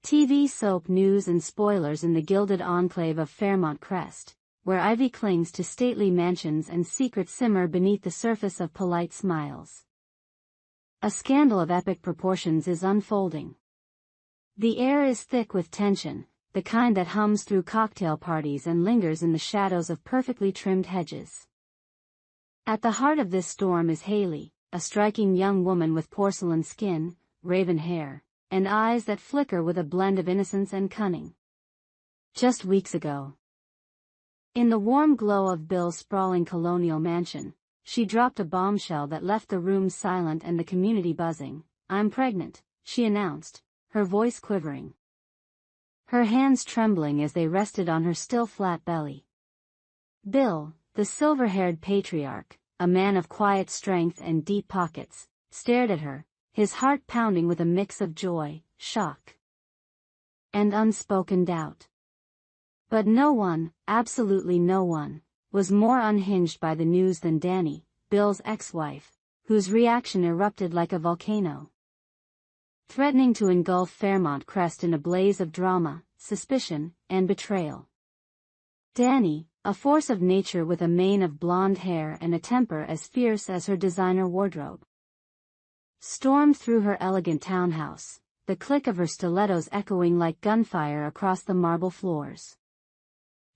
TV soap news and spoilers in the gilded enclave of Fairmont Crest, where ivy clings to stately mansions and secrets simmer beneath the surface of polite smiles. A scandal of epic proportions is unfolding. The air is thick with tension, the kind that hums through cocktail parties and lingers in the shadows of perfectly trimmed hedges. At the heart of this storm is Hayley, a striking young woman with porcelain skin, raven hair, and eyes that flicker with a blend of innocence and cunning. Just weeks ago, in the warm glow of Bill's sprawling colonial mansion, she dropped a bombshell that left the room silent and the community buzzing. "I'm pregnant," she announced, her voice quivering, her hands trembling as they rested on her still flat belly. Bill, the silver-haired patriarch, a man of quiet strength and deep pockets, stared at her, his heart pounding with a mix of joy, shock, and unspoken doubt. But no one, absolutely no one, was more unhinged by the news than Dani, Bill's ex-wife, whose reaction erupted like a volcano, threatening to engulf Fairmont Crest in a blaze of drama, suspicion, and betrayal. Dani, a force of nature with a mane of blonde hair and a temper as fierce as her designer wardrobe, stormed through her elegant townhouse, the click of her stilettos echoing like gunfire across the marble floors.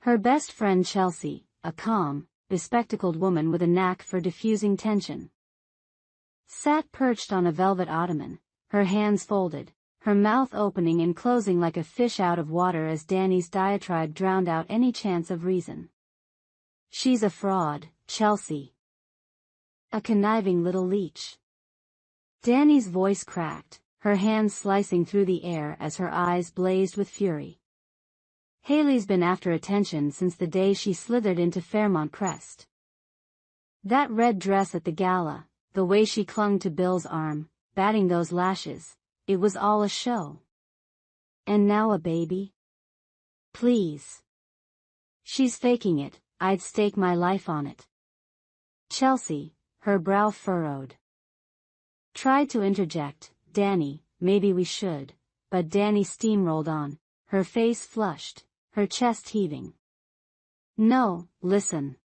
Her best friend Chelsea, a calm, bespectacled woman with a knack for diffusing tension, sat perched on a velvet ottoman, her hands folded, her mouth opening and closing like a fish out of water as Dani's diatribe drowned out any chance of reason. "She's a fraud, Chelsea. A conniving little leech." Dani's voice cracked, her hands slicing through the air as her eyes blazed with fury. "Hayley's been after attention since the day she slithered into Fairmont Crest. That red dress at the gala, the way she clung to Bill's arm, batting those lashes, it was all a show. And now a baby? Please. She's faking it, I'd stake my life on it." Chelsea, her brow furrowed, tried to interject, "Dani, maybe we should," but Dani steamrolled on, her face flushed, her chest heaving. "No, listen.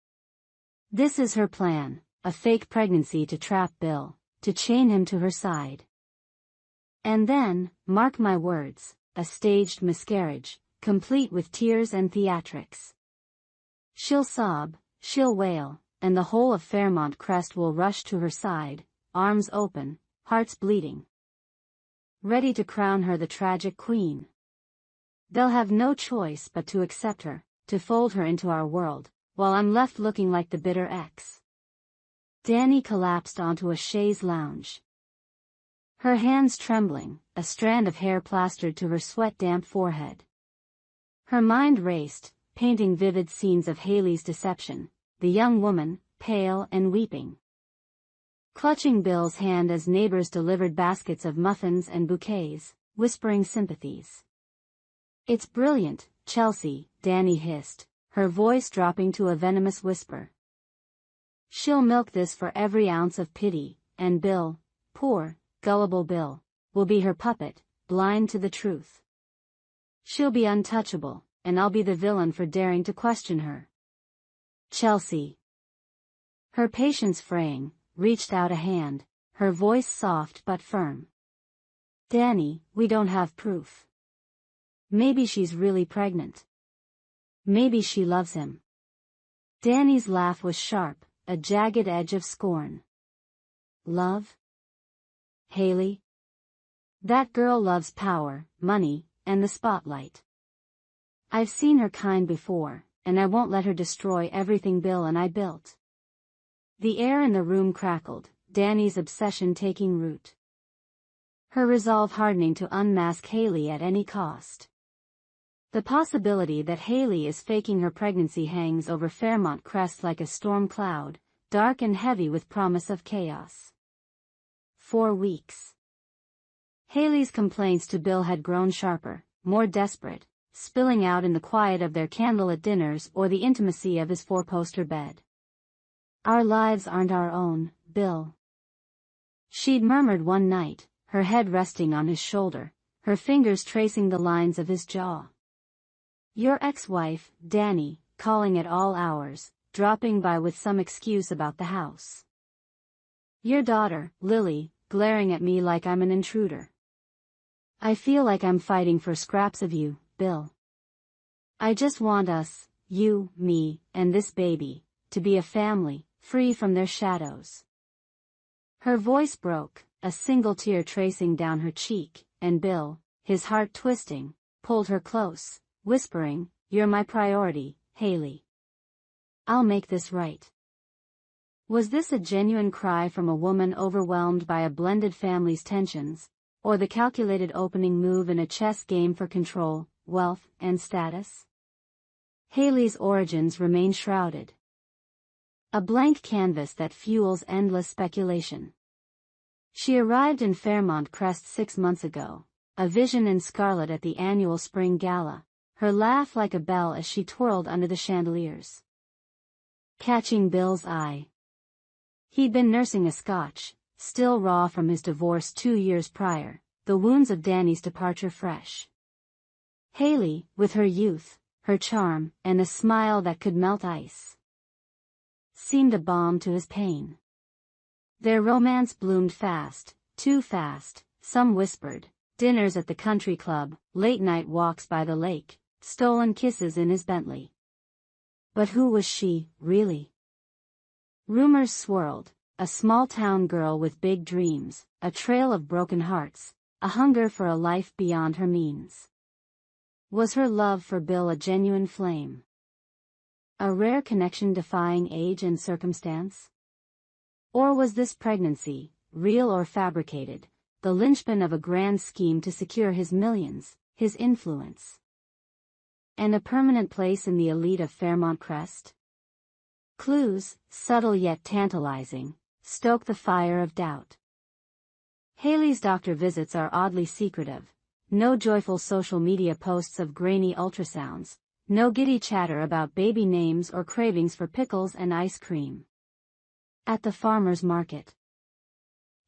This is her plan, a fake pregnancy to trap Bill, to chain him to her side. And then, mark my words, a staged miscarriage, complete with tears and theatrics. She'll sob, she'll wail, and the whole of Fairmont Crest will rush to her side, arms open, hearts bleeding, ready to crown her the tragic queen. They'll have no choice but to accept her, to fold her into our world, while I'm left looking like the bitter ex." Dani collapsed onto a chaise lounge, her hands trembling, a strand of hair plastered to her sweat-damp forehead. Her mind raced, painting vivid scenes of Hayley's deception, the young woman, pale and weeping, clutching Bill's hand as neighbors delivered baskets of muffins and bouquets, whispering sympathies. "It's brilliant, Chelsea," Dani hissed, her voice dropping to a venomous whisper. "She'll milk this for every ounce of pity, and Bill, poor, gullible Bill, will be her puppet, blind to the truth. She'll be untouchable, and I'll be the villain for daring to question her." Chelsea, her patience fraying, reached out a hand, her voice soft but firm. "Dani, we don't have proof. Maybe she's really pregnant. Maybe she loves him." Dani's laugh was sharp, a jagged edge of scorn. "Love? Hayley? That girl loves power, money, and the spotlight. I've seen her kind before, and I won't let her destroy everything Bill and I built." The air in the room crackled, Dani's obsession taking root, her resolve hardening to unmask Hayley at any cost. The possibility that Hayley is faking her pregnancy hangs over Fairmont Crest like a storm cloud, dark and heavy with promise of chaos. 4 weeks. Hayley's complaints to Bill had grown sharper, more desperate, spilling out in the quiet of their candlelit dinners or the intimacy of his 4-poster bed. "Our lives aren't our own, Bill," she'd murmured one night, her head resting on his shoulder, her fingers tracing the lines of his jaw. Your ex-wife, Danny, calling at all hours, dropping by with some excuse about the house. Your daughter, Lily, glaring at me like I'm an intruder. I feel like I'm fighting for scraps of you, Bill. I just want us, you, me, and this baby, to be a family, free from their shadows. Her voice broke, a single tear tracing down her cheek, and Bill, his heart twisting, pulled her close, whispering, "You're my priority, Hayley. I'll make this right." Was this a genuine cry from a woman overwhelmed by a blended family's tensions, or the calculated opening move in a chess game for control, wealth, and status? Hayley's origins remain shrouded. A blank canvas that fuels endless speculation. She arrived in Fairmont Crest 6 months ago, a vision in scarlet at the annual spring gala, her laugh like a bell as she twirled under the chandeliers. Catching Bill's eye. He'd been nursing a scotch, still raw from his divorce 2 years prior, the wounds of Danny's departure fresh. Hayley, with her youth, her charm, and a smile that could melt ice, seemed a balm to his pain. Their romance bloomed fast, too fast, some whispered, dinners at the country club, late-night walks by the lake, stolen kisses in his Bentley. But who was she, really? Rumors swirled, a small-town girl with big dreams, a trail of broken hearts, a hunger for a life beyond her means. Was her love for Bill a genuine flame? A rare connection defying age and circumstance? Or was this pregnancy, real or fabricated, the linchpin of a grand scheme to secure his millions, his influence, and a permanent place in the elite of Fairmont Crest? Clues, subtle yet tantalizing, stoke the fire of doubt. Hayley's doctor visits are oddly secretive. No joyful social media posts of grainy ultrasounds, no giddy chatter about baby names or cravings for pickles and ice cream. At the farmer's market,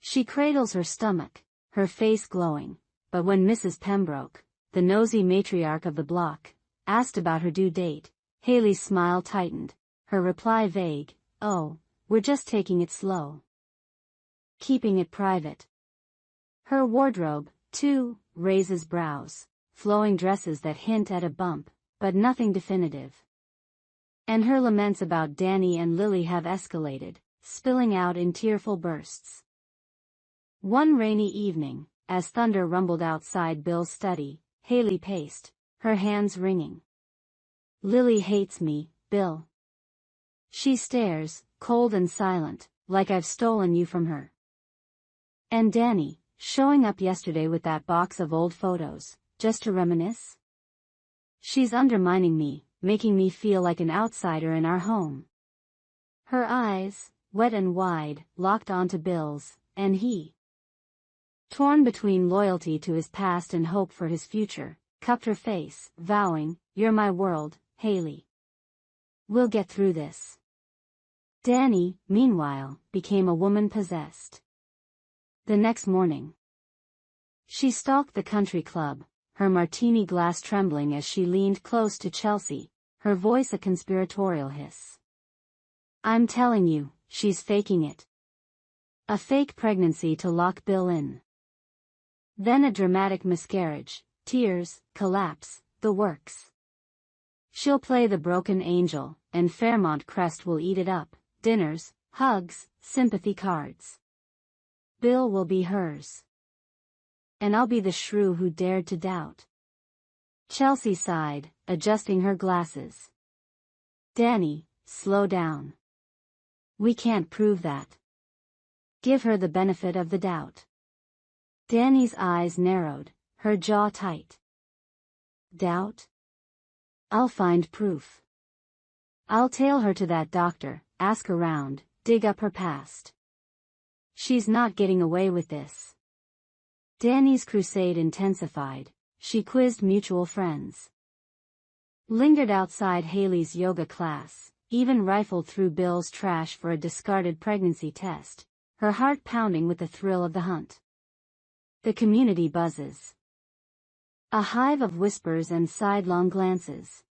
she cradles her stomach, her face glowing, but when Mrs. Pembroke, the nosy matriarch of the block, asked about her due date, Hayley's smile tightened, her reply vague, "Oh, we're just taking it slow. Keeping it private." Her wardrobe, too, raises brows, flowing dresses that hint at a bump, but nothing definitive. And her laments about Danny and Lily have escalated, spilling out in tearful bursts. One rainy evening, as thunder rumbled outside Bill's study, Hayley paced, her hands wringing. "Lily hates me, Bill. She stares, cold and silent, like I've stolen you from her. And Danny, showing up yesterday with that box of old photos, just to reminisce? She's undermining me, making me feel like an outsider in our home." Her eyes, wet and wide, locked onto Bill's, and he, torn between loyalty to his past and hope for his future, cupped her face, vowing, "You're my world, Hayley. We'll get through this." Danny, meanwhile, became a woman possessed. The next morning, she stalked the country club, her martini glass trembling as she leaned close to Chelsea, her voice a conspiratorial hiss. "I'm telling you, she's faking it. A fake pregnancy to lock Bill in. Then a dramatic miscarriage, tears, collapse, the works. She'll play the broken angel, and Fairmont Crest will eat it up, dinners, hugs, sympathy cards. Bill will be hers. And I'll be the shrew who dared to doubt." Chelsea sighed, adjusting her glasses. "Danny, slow down. We can't prove that. Give her the benefit of the doubt." Danny's eyes narrowed, her jaw tight. "Doubt? I'll find proof. I'll tail her to that doctor, ask around, dig up her past. She's not getting away with this." Danny's crusade intensified. She quizzed mutual friends, lingered outside Hayley's yoga class, even rifled through Bill's trash for a discarded pregnancy test, her heart pounding with the thrill of the hunt. The community buzzes. A hive of whispers and sidelong glances.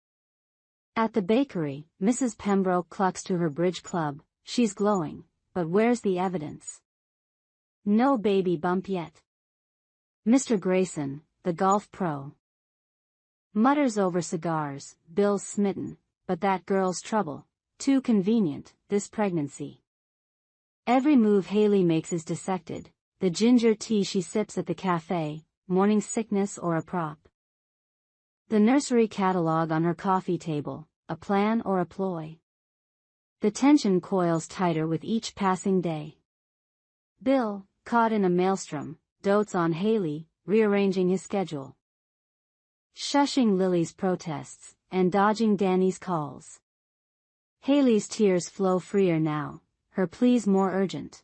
At the bakery, Mrs. Pembroke clucks to her bridge club, she's glowing, but where's the evidence? No baby bump yet. Mr. Grayson, the golf pro, mutters over cigars, Bill's smitten, but that girl's trouble, too convenient, this pregnancy. Every move Hayley makes is dissected, the ginger tea she sips at the cafe, morning sickness or a prop. The nursery catalog on her coffee table, a plan or a ploy. The tension coils tighter with each passing day. Bill, caught in a maelstrom, dotes on Hayley, rearranging his schedule, shushing Lily's protests, and dodging Danny's calls. Hayley's tears flow freer now, her pleas more urgent.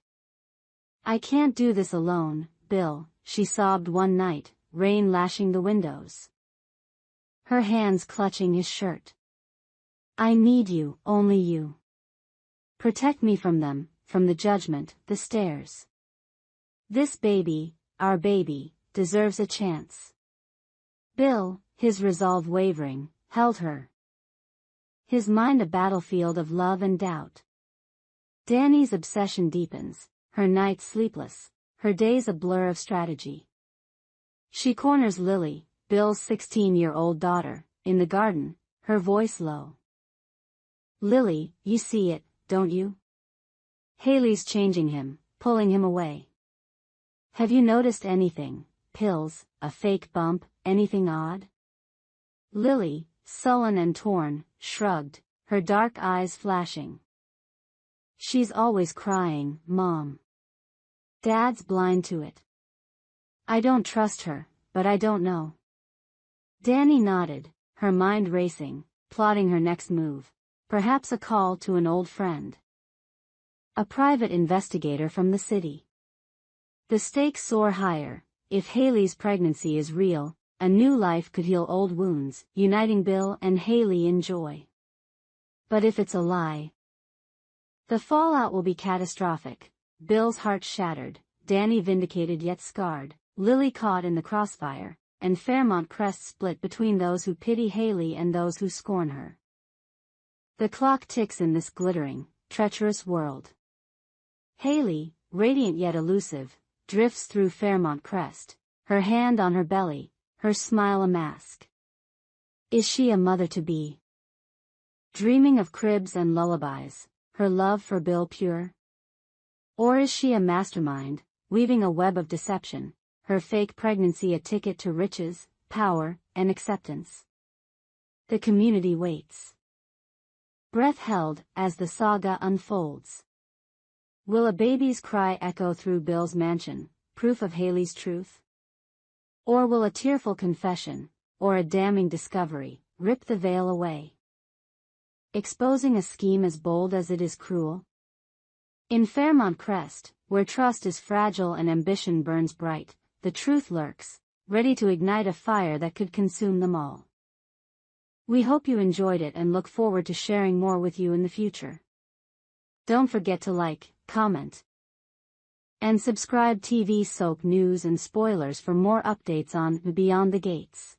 I can't do this alone, Bill, she sobbed one night, rain lashing the windows, her hands clutching his shirt. I need you, only you. Protect me from them, from the judgment, the stares. This baby, our baby, deserves a chance. Bill, his resolve wavering, held her, his mind a battlefield of love and doubt. Danny's obsession deepens, her nights sleepless, her days a blur of strategy. She corners Lily, Bill's 16-year-old daughter, in the garden, her voice low. Lily, you see it, don't you? Hayley's changing him, pulling him away. Have you noticed anything, pills, a fake bump, anything odd? Lily, sullen and torn, shrugged, her dark eyes flashing. She's always crying, Mom. Dad's blind to it. I don't trust her, but I don't know. Danny nodded, her mind racing, plotting her next move, perhaps a call to an old friend. A private investigator from the city. The stakes soar higher. If Hayley's pregnancy is real, a new life could heal old wounds, uniting Bill and Hayley in joy. But if it's a lie, the fallout will be catastrophic. Bill's heart shattered, Danny vindicated yet scarred, Lily caught in the crossfire, and Fairmont Crest split between those who pity Hayley and those who scorn her. The clock ticks in this glittering, treacherous world. Hayley, radiant yet elusive, drifts through Fairmont Crest, her hand on her belly, her smile a mask. Is she a mother-to-be? Dreaming of cribs and lullabies, her love for Bill pure? Or is she a mastermind, weaving a web of deception, her fake pregnancy a ticket to riches, power, and acceptance? The community waits, breath held, as the saga unfolds. Will a baby's cry echo through Bill's mansion, proof of Hayley's truth? Or will a tearful confession, or a damning discovery, rip the veil away, exposing a scheme as bold as it is cruel? In Fairmont Crest, where trust is fragile and ambition burns bright, the truth lurks, ready to ignite a fire that could consume them all. We hope you enjoyed it and look forward to sharing more with you in the future. Don't forget to like, comment, and subscribe. TV soap news and spoilers for more updates on Beyond the Gates.